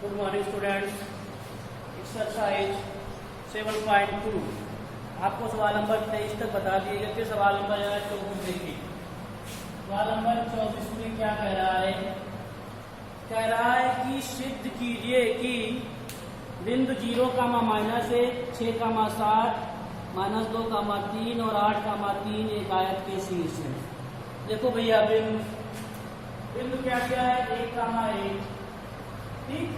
Good morning students. Exercise 7.2 आपको सवाल number 23 तक बता दिए गए थे। सवाल नंबर 24 देखिए। सवाल नंबर 24 में क्या कह रहा है? कह रहा है कि सिद्ध कीजिए कि बिंदु 0, -1, 6, 7, -2, 3 और 8, 3 एक आयत के शीर्ष है। देखो भैया बिंदु क्या क्या है? 1, 1 ठीक,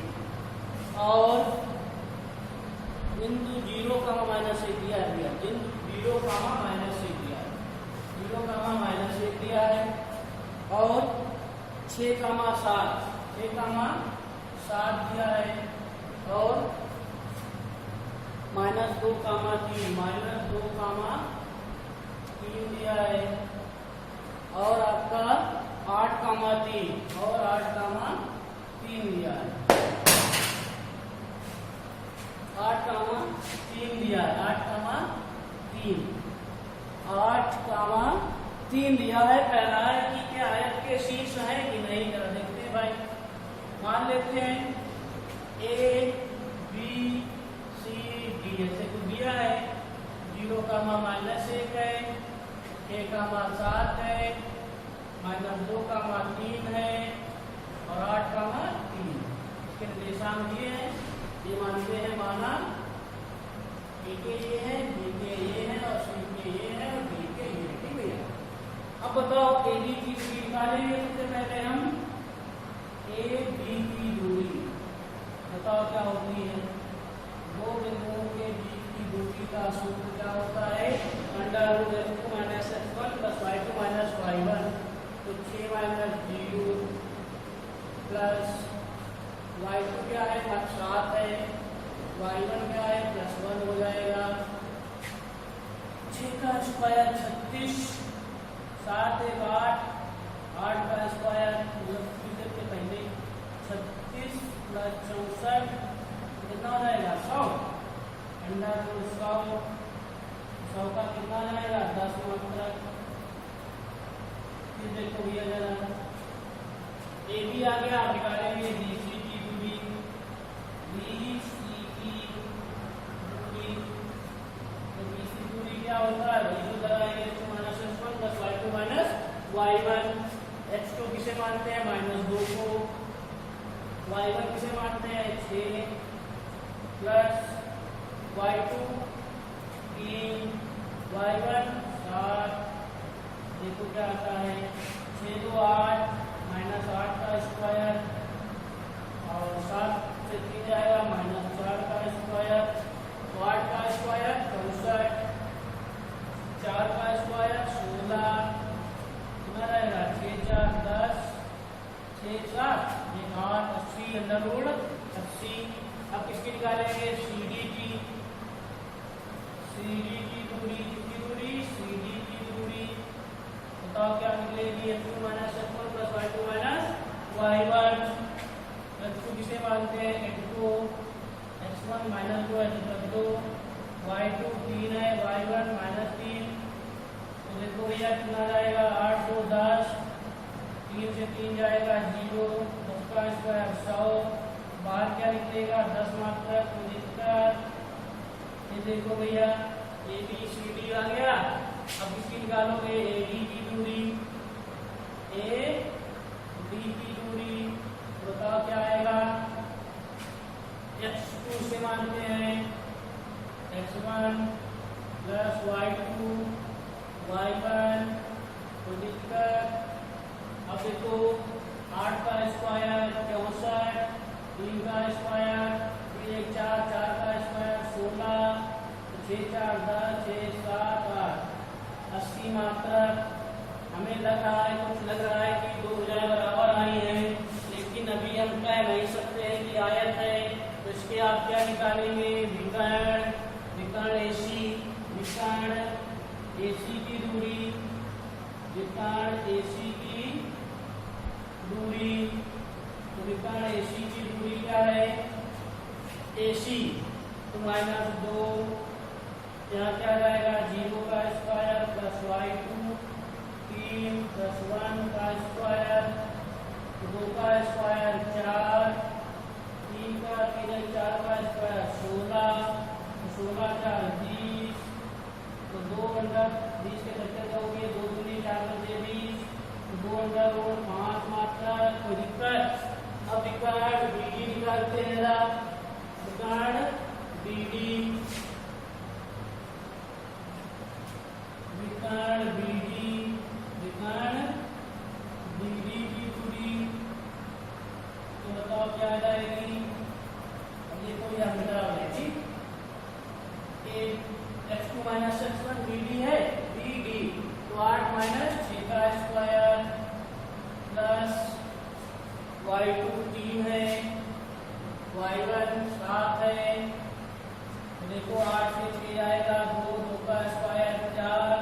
और बिंदु 0, -1 दिया है भैया। बिंदु 0, -1 दिया है, 0, -1 दिया है, और 6, 7, 6, 7 दिया है, और -2, 3 दिया है, और आपका 8, 3 और 8, 3 दिया है। 8, 3 दिया है, 8, 3 दिया है। कह रहा है कि क्या आयत के शीर्ष है कि नहीं? जरा देखते हैं भाई। मान लेते हैं A, B, C, D ऐसे कुछ दिया है। 0, -1 है, 6, 7 है, -2, 3 है, और 8, 3 इसके निर्देशांक दिए हैं। ये मानते हैं माना ए के ये है, बी के ये है, और सी के ये है, और डी के ये है। ठीक भैया, अब बताओ ए बी की दूरी निकालेंगे। सबसे पहले हम ए बी की दूरी बताओ क्या होती है? दो बिंदुओं के बीच की दूरी का सूत्र क्या होता है? √(x2 - x1 + y2 - y1) तो 6 - 0 प्लस y2 क्या है? 7 है, y1 क्या है? +1 हो जाएगा। 6 का स्क्वायर 36, 7, 1, 8, 8 का स्क्वायर के पहले 36 + 64 कितना हो जाएगा? 100। √100 100 का कितना हो जाएगा? 10 मात्रक। फिर देखो भैया जरा ए बी आ गया, निकालेंगे बी सी की दूरी। बी सी की दूरी, तो बी सी दूरी क्या होता है? वही जो लगाएंगे -x1 + y2 - y1। x2 किसे मानते हैं? -2 को। y1 किसे मानते हैं? 6 प्लस y2 3, y1 7। देखो क्या आता है? 6, 2, 8 -8 का स्क्वायर, और 7 से 3 जाएगा, -4 का स्क्वायर, तो 8 का स्क्वायर 64, 4 का स्क्वायर 16, कितना रहेगा? 6, 4, 10, 6, 4, 8, 80 √80। अब किसकी निकालेंगे? सी डी की। सी डी की दूरी, कितनी दूरी? सी डी की दूरी बताओ क्या निकलेगी? x2 - x1 + y2 - y1। x2 किसे मानते हैं? 8 को। x1 -2 है, 2, y2 3 है, y1 -3। तो देखो भैया कितना जाएगा? 8, 2, 10, 3 से 3 जाएगा 0, 10 का स्क्वायर 100, बाहर क्या निकलेगा? 10 मात्रक। तो दिक्कत ये देखो भैया ए बी सी डी आ गया। अब इसकी निकालोगे ए बी की दूरी, ए डी की दूरी, बताओ क्या आएगा? x2 से मानते हैं x1 + y2 y1। तो दिक्कत, अब देखो 8 का स्क्वायर 64, 3 का स्क्वायर 1, 4, 4 का स्क्वायर 16, 6, 4, 10, 6, 7, 8, 80 मात्रक। हमें लग रहा है, कुछ लग रहा है कि दो भुजाएं बराबर आई हैं, लेकिन अभी हम कह नहीं सकते हैं कि आयत है। तो इसके आप क्या निकालेंगे? विकर्ण। विकर्ण एसी, विकर्ण एसी की दूरी, विकर्ण एसी की दूरी। तो विकर्ण एसी की दूरी क्या है? एसी तो -2, यहाँ क्या जाएगा? 0 का स्क्वायर + y2 3 + 1 का स्क्वायर, 2 का स्क्वायर 4, 3 क्या आ जाएगी, अब ये कोई हम बता रहे हैं x2 माइनस x1 bd है bd, तो 8 माइनस 6 का स्क्वायर प्लस y2 3 है, y1 7 है, देखो 8 से 6 आएगा 2, 2 का स्क्वायर 4,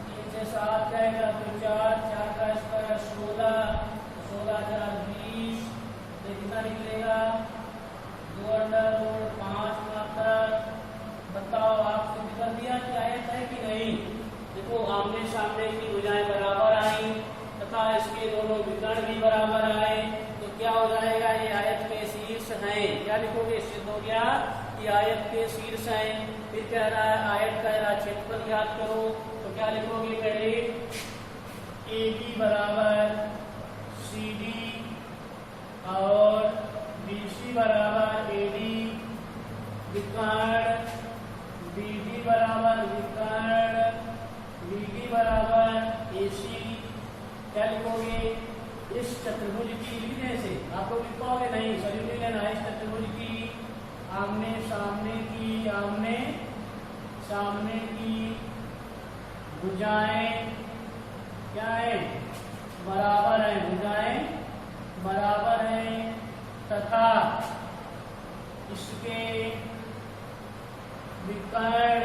3 से 7 जाएगा तो 4, 4 का स्क्वायर 16, 16 4 20, कितना निकलेगा 2 अंडर रूट 5 मात्रा। बताओ आप सिद्ध कर दिया कि आयत है कि नहीं। देखो आमने सामने की भुजाएं बराबर आई तथा इसके दोनों विकर्ण भी बराबर आए, तो क्या हो जाएगा, ये आयत के शीर्ष हैं। क्या लिखोगे, सिद्ध हो गया कि आयत के शीर्ष हैं। फिर कह रहा है आयत का क्षेत्रफल ज्ञात करो, तो क्या लिखोगे, पहले AB बराबर CD और BC बराबर AD, विकर्ण BD बराबर विकर्ण BD बराबर AC। क्या लिखोगे, इस चतुर्भुज की लिखने से आप लोग लिख पाओगे नहीं, सभी लिख लेना। इस चतुर्भुज की आमने सामने की भुजाएं क्या है, बराबर है, भुजाएं बराबर हैं तथा इसके विकर्ण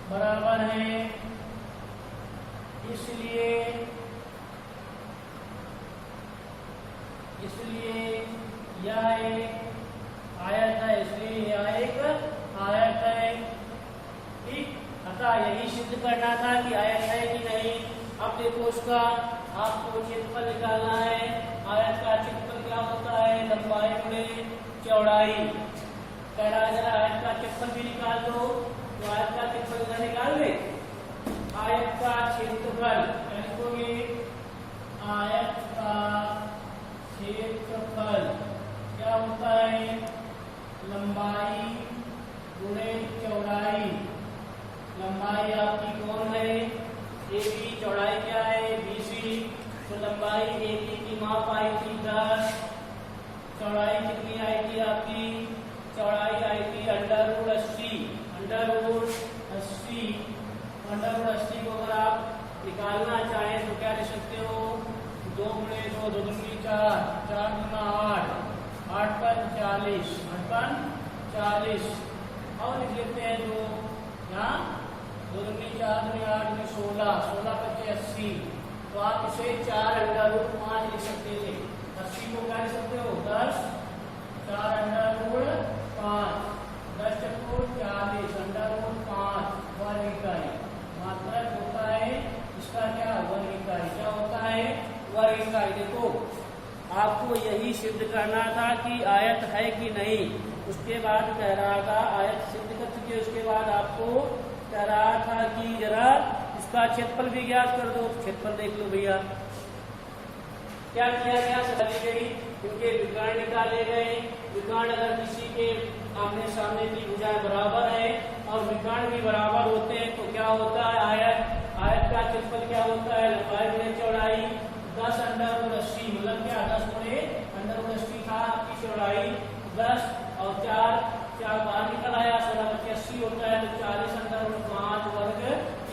बराबर हैं, इसलिए यह एक आयत है, इसलिए यह एक आयत है। ठीक, अतः यही सिद्ध करना था कि आयत है कि नहीं। अब देखो उसका आपको क्षेत्रफल निकालना है। आयत का क्षेत्रफल क्या होता है, लंबाई गुणे चौड़ाई। कह रहा है जरा आयत का क्षेत्रफल भी निकाल दो, तो आयत का क्षेत्रफल इधर निकाल ले। आयत का क्षेत्रफल क्या लिखोगे, आयत का क्षेत्रफल क्या होता है, लंबाई गुणे चौड़ाई। लंबाई आपकी कौन है, AB, चौड़ाई क्या है BC। तो लंबाई AB की माप आई थी 10, चौड़ाई कितनी आई थी आपकी, चौड़ाई आई थी अंडर रूट 80। अंडर रूट 80 को अगर आप निकालना चाहें तो क्या लिख सकते हो, 2 गुणे 2, 2 दूनी 4, 4 गुना 8, 8 पर 40, 8 पर 40। और लिख लेते हैं 2, यहाँ 2 दूनी 4 दूनी 8 दूनी 16, 16 पच्चीस 80। तो आप इसे 4 अंडर रूट 5 लिख सकते थे। 80 को क्या लिख सकते हो, 10, 4 अंडर रूट 5, 10 चक्कोर 40 अंडर रूट 5 वर्ग इकाई। मात्रक होता है इसका क्या, वर्ग इकाई। क्या होता है, वर्ग इकाई। देखो आपको यही सिद्ध करना था कि आयत है कि नहीं। उसके बाद कह रहा था आयत सिद्ध कर चुके, उसके बाद आपको कह रहा था कि जरा इसका क्षेत्रफल भी ज्ञात कर दो। क्षेत्रफल देख लो भैया, क्या किया गया, सदी गई क्योंकि विकर्ण निकाले गए। विकर्ण अगर किसी के आमने सामने की भुजाएं बराबर है और विकर्ण भी बराबर होते हैं तो क्या होता है, आयत का क्षेत्रफल क्या होता है, लंबाई गुणे चौड़ाई। 10 अंडर रूट 80 मतलब क्या, 10 गुणे अंडर रूट 80 था आपकी चौड़ाई। 10 और 4 बाहर निकल आया, 16 बच्चे 80 होता है, तो 40 अंडर रूट 5 वर्ग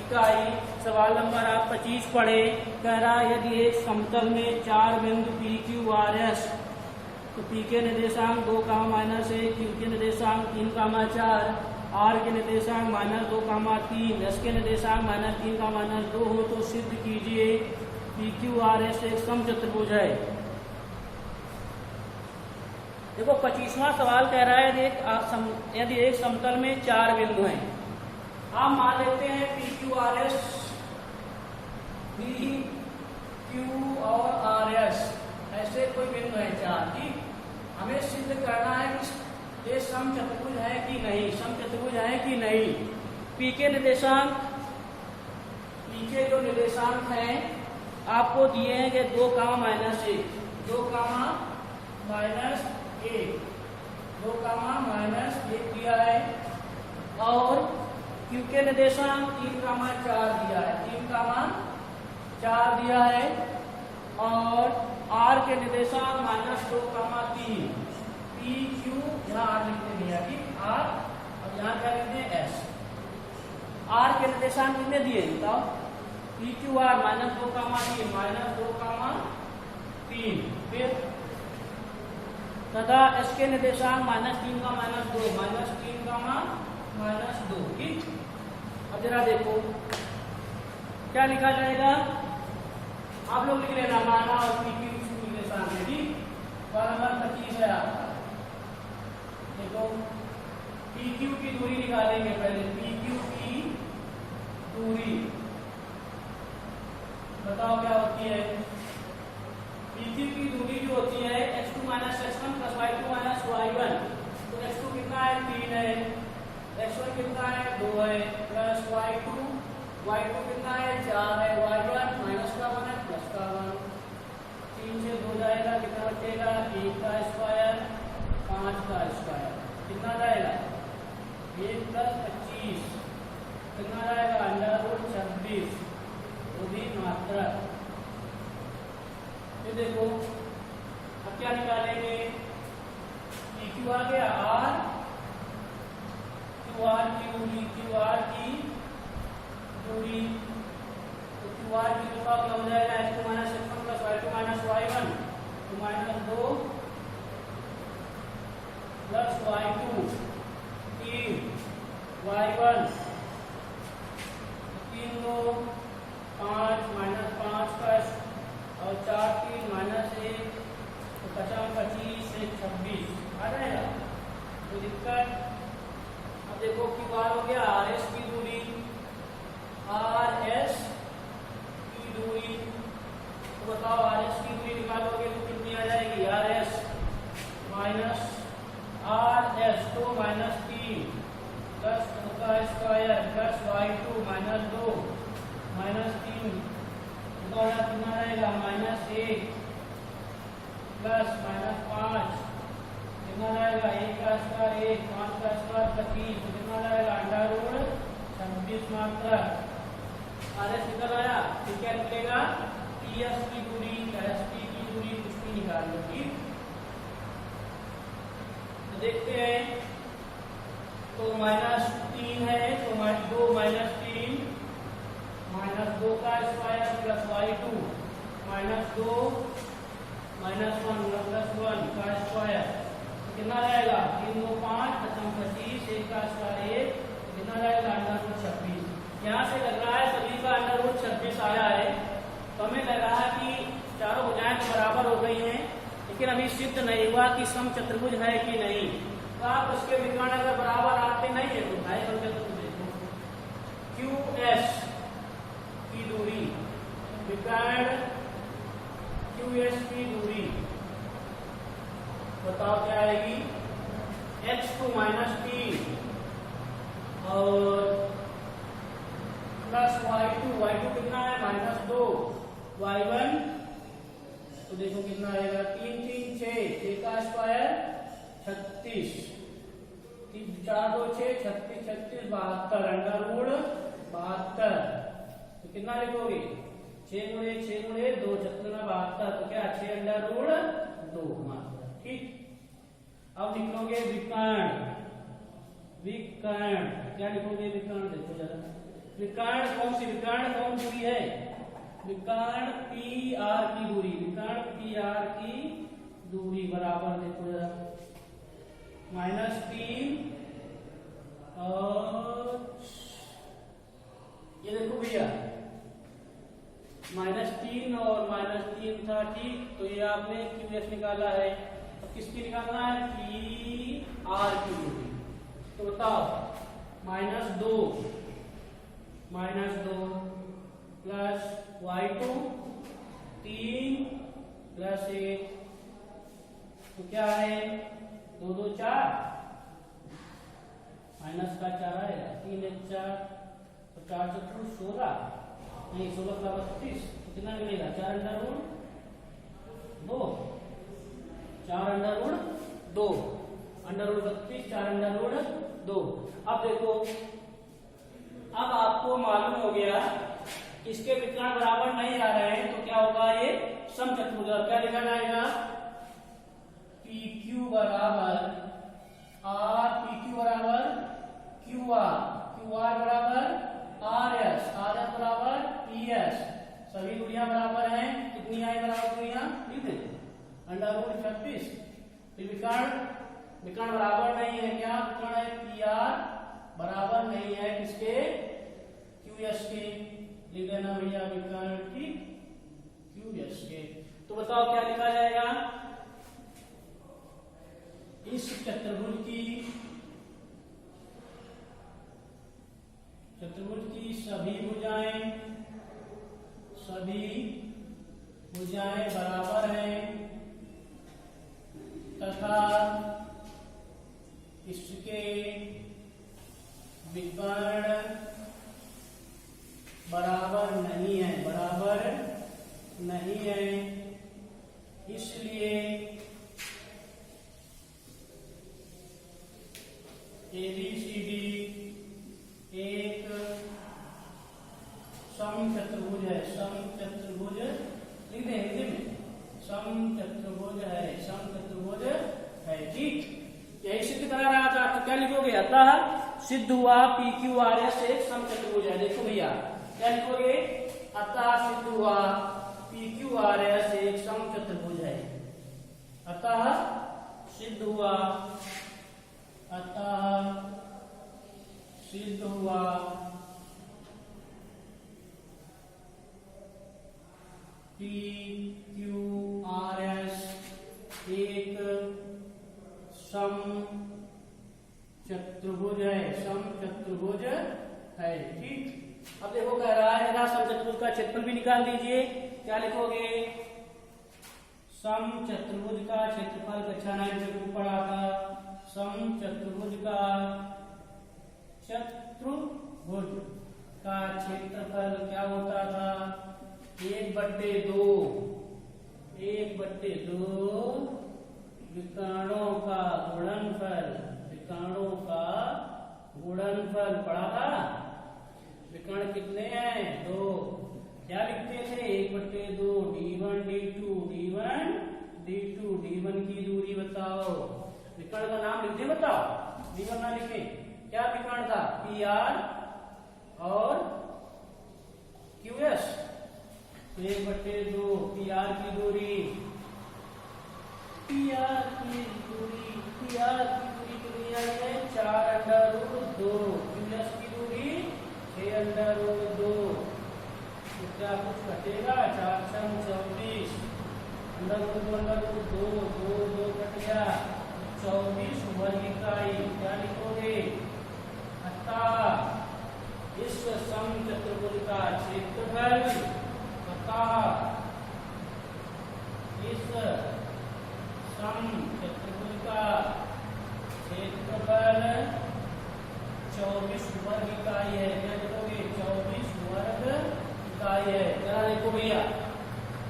इकाई। सवाल नंबर आप 25 पढ़े। कह रहा यदि एक समतल में 4 बिंदु PQRS, तो P के निर्देशांक 2, -1, Q के निर्देशांक 3, 4, R के निर्देशांक -2, 3, S के निर्देशांक -3, -2 हो तो सिद्ध कीजिए PQRS एक समचतुर्भुज है। देखो 25वां सवाल कह रहा है यदि एक समतल में 4 बिंदु हैं। आप मान लेते हैं PQRS, PQ और RS ऐसे कोई बिंदु है 4। ठीक, हमें सिद्ध करना है कि ये समचतुर्भुज है कि नहीं, समचतुर्भुज है कि नहीं। P के निर्देशांक, P के जो निर्देशांक हैं आपको दिए हैं कि 2, -1, 2, -1 दिया है, और Q के निर्देशांक 3, 4 दिया है, 3, 4 दिया है, और R के निर्देशांक -2, 3 PQ, यहाँ R लिखते भैया ठीक R, अब यहाँ क्या लिखते हैं S। R के निर्देशांक कितने दिए बताओ? PQR -2, -2, 3, फिर तथा S के निर्देशांक -3, -2, ठीक। अब जरा देखो क्या लिखा जाएगा, आप लोग लिख लेना माना और PQ निर्देशांक है ठीक। सवाल नंबर 25 है आपका। देखो PQ की दूरी निकालेंगे पहले, PQ की दूरी बताओ क्या होती है? PQ की दूरी जो होती है x2 - x1 + y2 - y1, तो x2 कितना है 3 है, x1 कितना है 2 है, प्लस y2 कितना है 4 है, y1 माइनस का 1 है प्लस का 1, 3 से 2 जाएगा कितना बचेगा 1 का स्क्वायर 5 का स्क्वायर, कितना जाएगा 1 + 25, कितना जाएगा √26 भी मात्रक। फिर देखो अब क्या निकालेंगे, PQ आ गया R, QR की दूरी, QR की दूरी, तो QR की दूरी क्या हो जाएगा x2 - x1 + y2 - y1, तो -2 + y2 3 y1 3 2 5 -5 का और 4 3 -1, तो 50 25 से 26 आ जाएगा, तो दिक्कत। अब देखो QR हो गया RS की दूरी, RS की दूरी, तो बताओ RS की दूरी निकालोगे तो कितनी आ जाएगी RS RS तो -3 प्लस 2 का स्क्वायर प्लस y2 -2 -3, कितना रहेगा -1 प्लस -5, कितना रहेगा 1 का स्क्वायर 1, 5 का स्क्वायर 25, कितना रहेगा √26 मात्रक। RS निकल आया, फिर क्या निकलेगा PS की दूरी, ST की दूरी कुछ भी निकाल लो ठीक। तो देखते हैं, तो -3 है तो -2 -3 -2 का स्क्वायर प्लस y2 -2 -1 का स्क्वायर, कितना रहेगा 3 2 5 25, 1 का स्क्वायर 1, कितना रहेगा √26। यहाँ से लग रहा है सभी का √26 आया है, तो हमें लग रहा है कि चारों भुजाएं तो बराबर हो गई हैं, लेकिन अभी सिद्ध नहीं हुआ कि समचतुर्भुज है कि नहीं। तो आप उसके विकर्ण अगर बराबर आते नहीं है तो भाई समचतुर्भुज देखो, QS की दूरी, विकर्ण QS की दूरी बताओ क्या आएगी x2 - 3 और प्लस y2 कितना है -2, y1 तो देखो कितना आएगा 3 3 6 का स्क्वायर 36, 4 2 6 36 36 72 √72, तो कितना लिखोगे 6 × 6 × 2 72, तो क्या 6√2 मात्रा ठीक। अब लिखोगे विकर्ण, विकर्ण क्या लिखोगे विकर्ण, देखो जरा विकर्ण कौन सी, विकर्ण कौन दूरी है, विकर्ण PR की दूरी, विकर्ण PR की दूरी बराबर देखो जरा -3 और ये देखो भैया -3 और -3 था ठीक, तो ये आपने QS निकाला है, तो किसकी निकालना है PR की दूरी, तो बताओ -2 प्लस y2 3 प्लस 1, तो क्या है 2 2 4 माइनस का 4 आएगा 3 1 4, तो 4 4 16 नहीं 16 का 32, तो कितना मिलेगा 4 √2 √2 √32 4 √2। अब देखो अब आपको मालूम हो गया इसके विकर्ण बराबर नहीं आ रहे हैं, तो क्या होगा ये समचतुर्भुज, क्या लिखा जाएगा फिर विकर्ण बराबर नहीं है, क्या विकर्ण है, पी आर बराबर नहीं है किसके, क्यू एस के। लिख देना भैया विकर्ण की क्यू एस के। तो बताओ क्या लिखा जाएगा, इस चतुर्भुज की सभी भुजाएं बराबर हैं तथा इसके विकर्ण बराबर नहीं है, इसलिए ABCD एक समचतुर्भुज है। समचतुर्भुज लिख दें हिंदी में, समचतुर्भुज है। ठीक, यही सिद्ध करा रहा था, तो क्या लिखोगे, अतः सिद्ध हुआ PQRS एक समचतुर्भुज है। देखो भैया क्या लिखोगे, अतः सिद्ध हुआ PQRS एक समचतुर्भुज है। अतः सिद्ध हुआ PQRS एक समचतुर्भुज है। ठीक, अब देखो कह रहा है ना समचतुर्भुज का क्षेत्रफल भी निकाल दीजिए। क्या लिखोगे, समचतुर्भुज का क्षेत्रफल कक्षा 9 से पढ़ा था। समचतुर्भुज का क्षेत्रफल क्या होता था, 1/2 विकर्णों का गुणनफल पढ़ा था। विकर्ण कितने हैं, 2। क्या लिखते थे, 1/2 d1 d2 d1 की दूरी बताओ। विकर्ण का नाम लिख दे, बताओ, d1 ना लिखे। क्या विकर्ण था, PR और QS। 1/2 PR की दूरी कितनी है, 4√2। QS की दूरी 6√2। क्या कुछ घटेगा, 4 × 24, √2 2 कट गया, 24 वर्ग इकाई। क्या लिखोगे, अतः इस समचतुर्भुज का क्षेत्रफल 24 वर्ग इकाई है। क्या लिखोगे, 24 वर्ग इकाई है। क्या देखो भैया,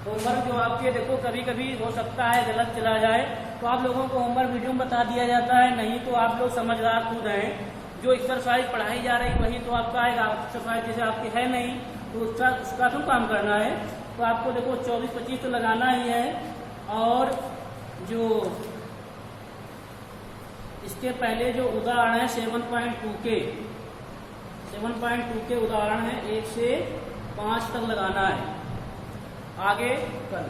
होमवर्क जो आपके देखो कभी कभी हो सकता है गलत चला जाए, तो आप लोगों को होमवर्क वीडियो में बता दिया जाता है, नहीं तो आप लोग समझदार खुद हैं। जो एक्सरसाइज पढ़ाई जा रही वही तो आपका आएगा। एक्सरसाइज जैसे आपकी है नहीं तो उसका तो काम करना है। तो आपको देखो 24-25 तो लगाना ही है। और जो इसके पहले जो उदाहरण है 7.2 के उदाहरण है 1 से 5 तक लगाना है। आगे कल